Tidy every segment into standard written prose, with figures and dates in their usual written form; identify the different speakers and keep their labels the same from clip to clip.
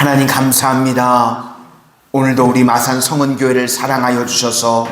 Speaker 1: 하나님 감사합니다. 오늘도 우리 마산 성은교회를 사랑하여 주셔서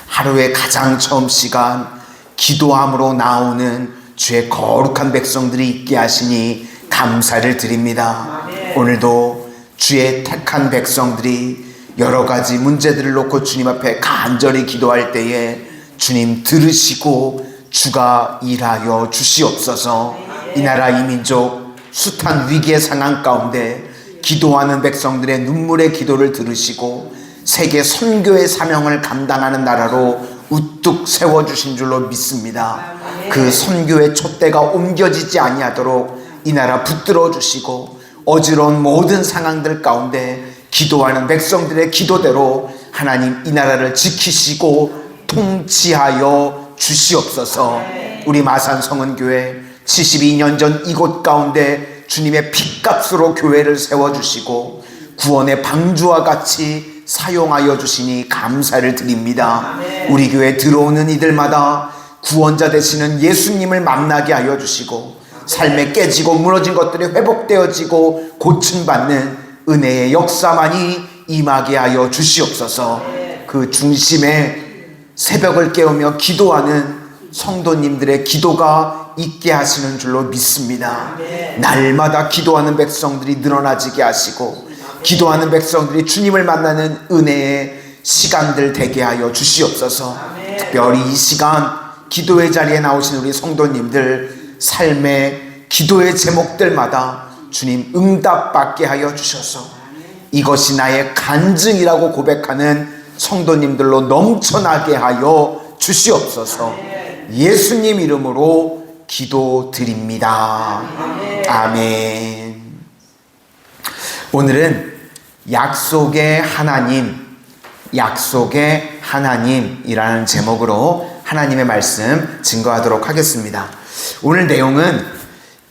Speaker 1: 하루의 가장 처음 시간 기도함으로 나오는 주의 거룩한 백성들이 있게 하시니 감사를 드립니다. 오늘도 주의 택한 백성들이 여러 가지 문제들을 놓고 주님 앞에 간절히 기도할 때에 주님 들으시고 주가 일하여 주시옵소서. 이 나라 이 민족 숱한 위기의 상황 가운데 기도하는 백성들의 눈물의 기도를 들으시고 세계 선교의 사명을 감당하는 나라로 우뚝 세워주신 줄로 믿습니다. 그 선교의 촛대가 옮겨지지 아니하도록 이 나라 붙들어 주시고 어지러운 모든 상황들 가운데 기도하는 백성들의 기도대로 하나님 이 나라를 지키시고 통치하여 주시옵소서. 우리 마산 성은교회 72년 전 이곳 가운데 주님의 핏값으로 교회를 세워주시고 구원의 방주와 같이 사용하여 주시니 감사를 드립니다. 우리 교회에 들어오는 이들마다 구원자 되시는 예수님을 만나게 하여 주시고 삶에 깨지고 무너진 것들이 회복되어지고 고침받는 은혜의 역사만이 임하게 하여 주시옵소서. 그 중심에 새벽을 깨우며 기도하는 성도님들의 기도가 있게 하시는 줄로 믿습니다. 날마다 기도하는 백성들이 늘어나지게 하시고 기도하는 백성들이 주님을 만나는 은혜의 시간들 되게 하여 주시옵소서. 특별히 이 시간 기도의 자리에 나오신 우리 성도님들 삶의 기도의 제목들마다 주님 응답받게 하여 주셔서 이것이 나의 간증이라고 고백하는 성도님들로 넘쳐나게 하여 주시옵소서. 예수님 이름으로 기도드립니다. 아멘. 오늘은 약속의 하나님이라는 제목으로 하나님의 말씀 증거하도록 하겠습니다. 오늘 내용은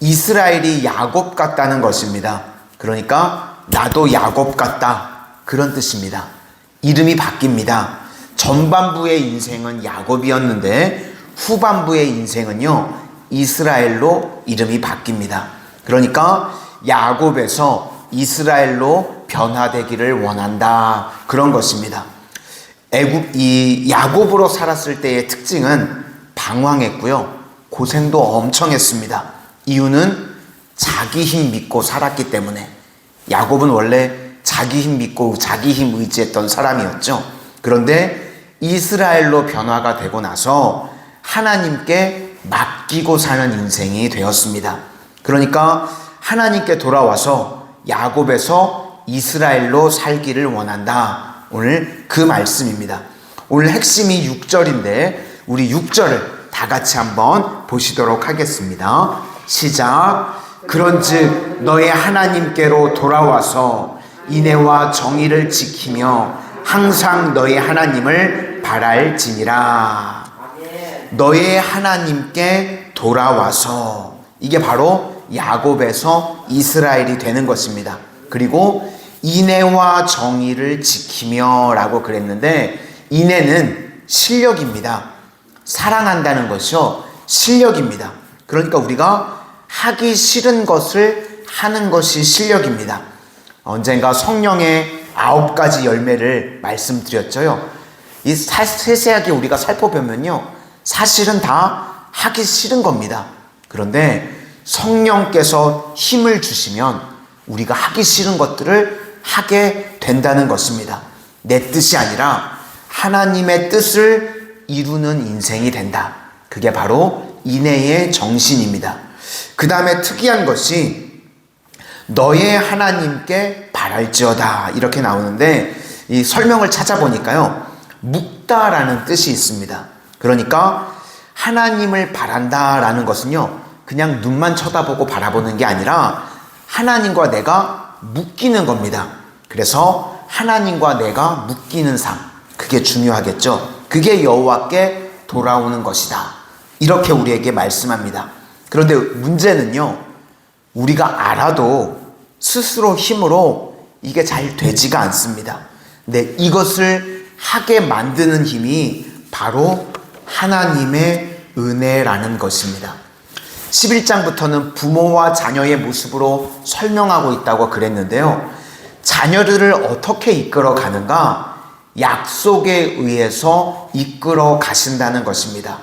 Speaker 1: 이스라엘이 야곱 같다는 것입니다. 그러니까 나도 야곱 같다, 그런 뜻입니다. 이름이 바뀝니다. 전반부의 인생은 야곱이었는데 후반부의 인생은요 이스라엘로 이름이 바뀝니다. 그러니까 야곱에서 이스라엘로 변화되기를 원한다, 그런 것입니다. 이 야곱으로 살았을 때의 특징은 방황했고요, 고생도 엄청 했습니다. 이유는 자기 힘 믿고 살았기 때문에. 야곱은 원래 자기 힘 믿고 자기 힘 의지했던 사람이었죠. 그런데 이스라엘로 변화가 되고 나서 하나님께 맡기고 사는 인생이 되었습니다. 그러니까 하나님께 돌아와서 야곱에서 이스라엘로 살기를 원한다. 오늘 그 말씀입니다. 오늘 핵심이 6절인데 우리 6절을 다 같이 한번 보시도록 하겠습니다. 시작. 그런즉 너의 하나님께로 돌아와서 인애와 정의를 지키며 항상 너의 하나님을 바랄지니라. 너의 하나님께 돌아와서, 이게 바로 야곱에서 이스라엘이 되는 것입니다. 그리고 인애와 정의를 지키며 라고 그랬는데, 인애는 실력입니다. 사랑한다는 것이요 실력입니다. 그러니까 우리가 하기 싫은 것을 하는 것이 실력입니다. 언젠가 성령의 9가지 열매를 말씀드렸죠. 이 세세하게 우리가 살펴보면요 사실은 다 하기 싫은 겁니다. 그런데 성령께서 힘을 주시면 우리가 하기 싫은 것들을 하게 된다는 것입니다. 내 뜻이 아니라 하나님의 뜻을 이루는 인생이 된다. 그게 바로 인애의 정신입니다. 그 다음에 특이한 것이 너의 하나님께 바랄지어다, 이렇게 나오는데 이 설명을 찾아보니까요 묵다라는 뜻이 있습니다. 그러니까 하나님을 바란다라는 것은요 그냥 눈만 쳐다보고 바라보는 게 아니라 하나님과 내가 묶이는 겁니다. 그래서 하나님과 내가 묶이는 삶, 그게 중요하겠죠. 그게 여호와께 돌아오는 것이다, 이렇게 우리에게 말씀합니다. 그런데 문제는요 우리가 알아도 스스로 힘으로 이게 잘 되지가 않습니다. 근데 이것을 하게 만드는 힘이 바로 하나님의 은혜라는 것입니다. 11장부터는 부모와 자녀의 모습으로 설명하고 있다고 그랬는데요, 자녀들을 어떻게 이끌어 가는가? 약속에 의해서 이끌어 가신다는 것입니다.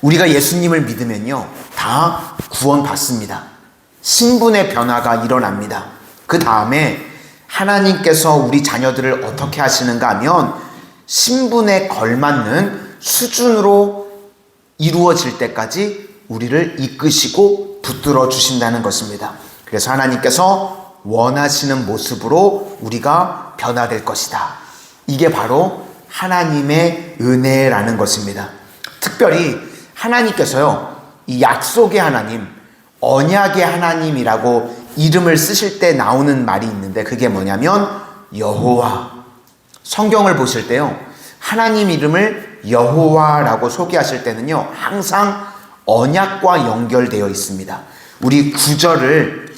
Speaker 1: 우리가 예수님을 믿으면요, 다 구원받습니다. 신분의 변화가 일어납니다. 그 다음에 하나님께서 우리 자녀들을 어떻게 하시는가 하면 신분에 걸맞는 수준으로 이루어질 때까지 우리를 이끄시고 붙들어 주신다는 것입니다. 그래서 하나님께서 원하시는 모습으로 우리가 변화될 것이다. 이게 바로 하나님의 은혜라는 것입니다. 특별히 하나님께서요, 이 약속의 하나님, 언약의 하나님이라고 이름을 쓰실 때 나오는 말이 있는데 그게 뭐냐면 여호와. 성경을 보실 때요, 하나님 이름을 여호와라고 소개하실 때는요, 항상 언약과 연결되어 있습니다. 우리 9절을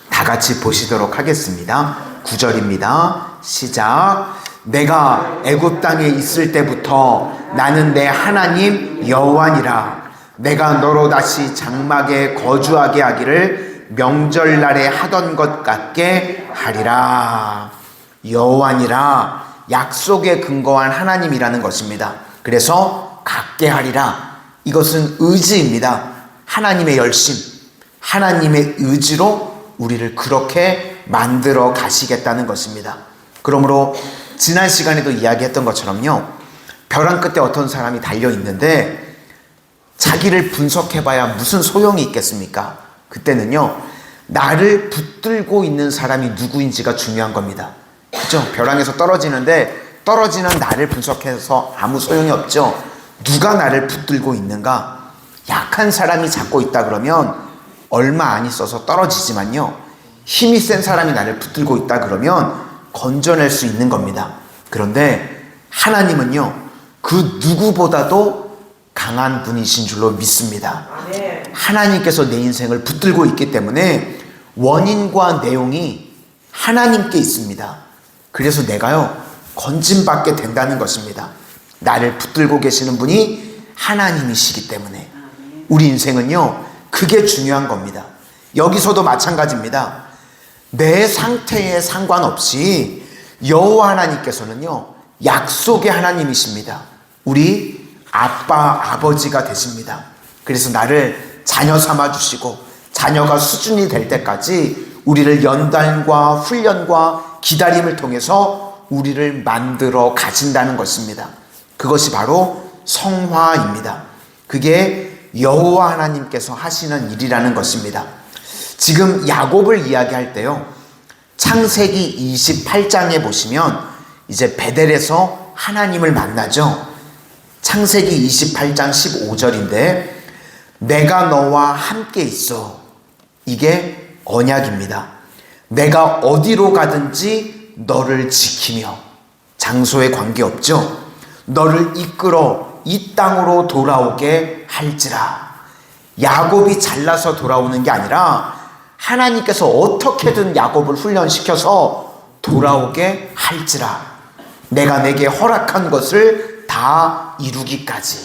Speaker 1: 다 같이 보시도록 하겠습니다. 9절입니다. 시작. 내가 애굽 땅에 있을 때부터 나는 내 하나님 여호와니라. 내가 너로 다시 장막에 거주하게 하기를 명절날에 하던 것 같게 하리라. 여호와니라, 약속에 근거한 하나님이라는 것입니다. 그래서 같게 하리라, 이것은 의지입니다. 하나님의 열심, 하나님의 의지로 우리를 그렇게 만들어 가시겠다는 것입니다. 그러므로 지난 시간에도 이야기했던 것처럼요, 벼랑 끝에 어떤 사람이 달려 있는데 자기를 분석해봐야 무슨 소용이 있겠습니까? 그때는요, 나를 붙들고 있는 사람이 누구인지가 중요한 겁니다. 그죠? 벼랑에서 떨어지는데 떨어지는 나를 분석해서 아무 소용이 없죠. 누가 나를 붙들고 있는가? 약한 사람이 잡고 있다 그러면 얼마 안 있어서 떨어지지만요, 힘이 센 사람이 나를 붙들고 있다 그러면 건져낼 수 있는 겁니다. 그런데 하나님은요, 그 누구보다도 강한 분이신 줄로 믿습니다. 하나님께서 내 인생을 붙들고 있기 때문에 원인과 내용이 하나님께 있습니다. 그래서 내가요, 건짐받게 된다는 것입니다. 나를 붙들고 계시는 분이 하나님이시기 때문에. 우리 인생은요, 그게 중요한 겁니다. 여기서도 마찬가지입니다. 내 상태에 상관없이 여호와 하나님께서는요, 약속의 하나님이십니다. 우리 아빠, 아버지가 되십니다. 그래서 나를 자녀 삼아주시고 자녀가 수준이 될 때까지 우리를 연단과 훈련과 기다림을 통해서 우리를 만들어 가신다는 것입니다. 그것이 바로 성화입니다. 그게 여호와 하나님께서 하시는 일이라는 것입니다. 지금 야곱을 이야기할 때요, 창세기 28장에 보시면 이제 베델에서 하나님을 만나죠. 창세기 28장 15절인데 내가 너와 함께 있어. 이게 언약입니다. 내가 어디로 가든지 너를 지키며, 장소에 관계없죠. 너를 이끌어 이 땅으로 돌아오게 할지라. 야곱이 잘나서 돌아오는 게 아니라 하나님께서 어떻게든 야곱을 훈련시켜서 돌아오게 할지라. 내가 내게 허락한 것을 다 이루기까지,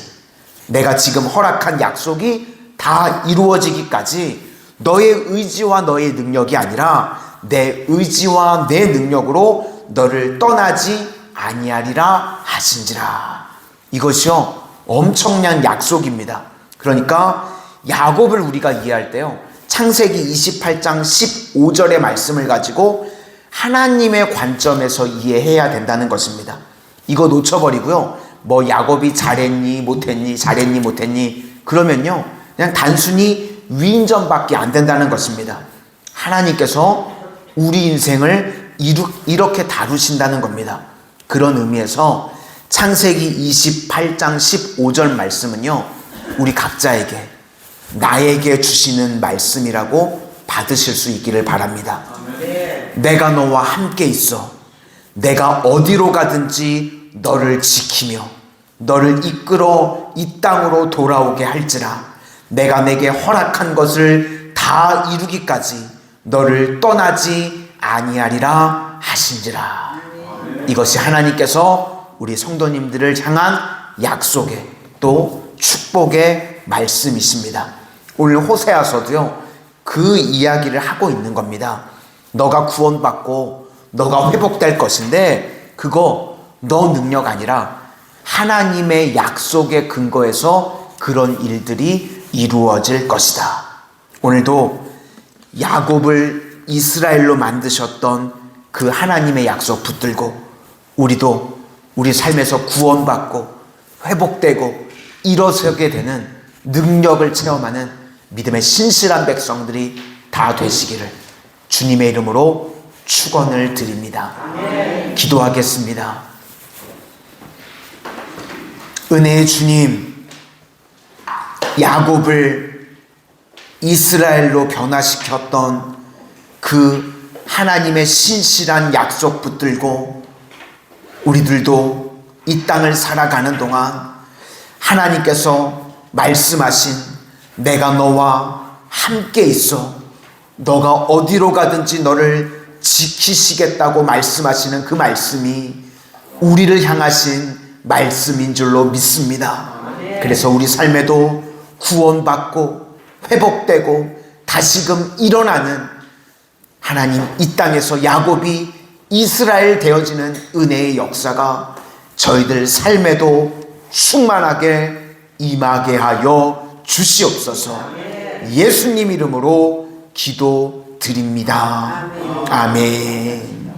Speaker 1: 내가 지금 허락한 약속이 다 이루어지기까지 너의 의지와 너의 능력이 아니라 내 의지와 내 능력으로 너를 떠나지 아니하리라 하신지라. 이것이요, 엄청난 약속입니다. 그러니까 야곱을 우리가 이해할 때요, 창세기 28장 15절의 말씀을 가지고 하나님의 관점에서 이해해야 된다는 것입니다. 이거 놓쳐버리고요, 뭐 야곱이 잘했니 못했니 잘했니 못했니 그러면요, 그냥 단순히 위인전밖에 안 된다는 것입니다. 하나님께서 우리 인생을 이렇게 다루신다는 겁니다. 그런 의미에서 창세기 28장 15절 말씀은요, 우리 각자에게, 나에게 주시는 말씀이라고 받으실 수 있기를 바랍니다. 내가 너와 함께 있어. 내가 어디로 가든지 너를 지키며 너를 이끌어 이 땅으로 돌아오게 할지라. 내가 내게 허락한 것을 다 이루기까지 너를 떠나지 아니하리라 하신지라. 이것이 하나님께서 우리 성도님들을 향한 약속의 또 축복의 말씀이십니다. 오늘 호세아서도요, 그 이야기를 하고 있는 겁니다. 너가 구원받고 너가 회복될 것인데 그거 너 능력 아니라 하나님의 약속의 근거에서 그런 일들이 이루어질 것이다. 오늘도 야곱을 이스라엘로 만드셨던 그 하나님의 약속 붙들고 우리도 우리 삶에서 구원받고 회복되고 일어서게 되는 능력을 체험하는 믿음의 신실한 백성들이 다 되시기를 주님의 이름으로 축원을 드립니다. 기도하겠습니다. 은혜의 주님, 야곱을 이스라엘로 변화시켰던 그 하나님의 신실한 약속 붙들고 우리들도 이 땅을 살아가는 동안 하나님께서 말씀하신 내가 너와 함께 있어 너가 어디로 가든지 너를 지키시겠다고 말씀하시는 그 말씀이 우리를 향하신 말씀인 줄로 믿습니다. 그래서 우리 삶에도 구원받고 회복되고 다시금 일어나는 하나님 이 땅에서 야곱이 이스라엘 되어지는 은혜의 역사가 저희들 삶에도 충만하게 임하게 하여 주시옵소서. 예수님 이름으로 기도드립니다. 아멘.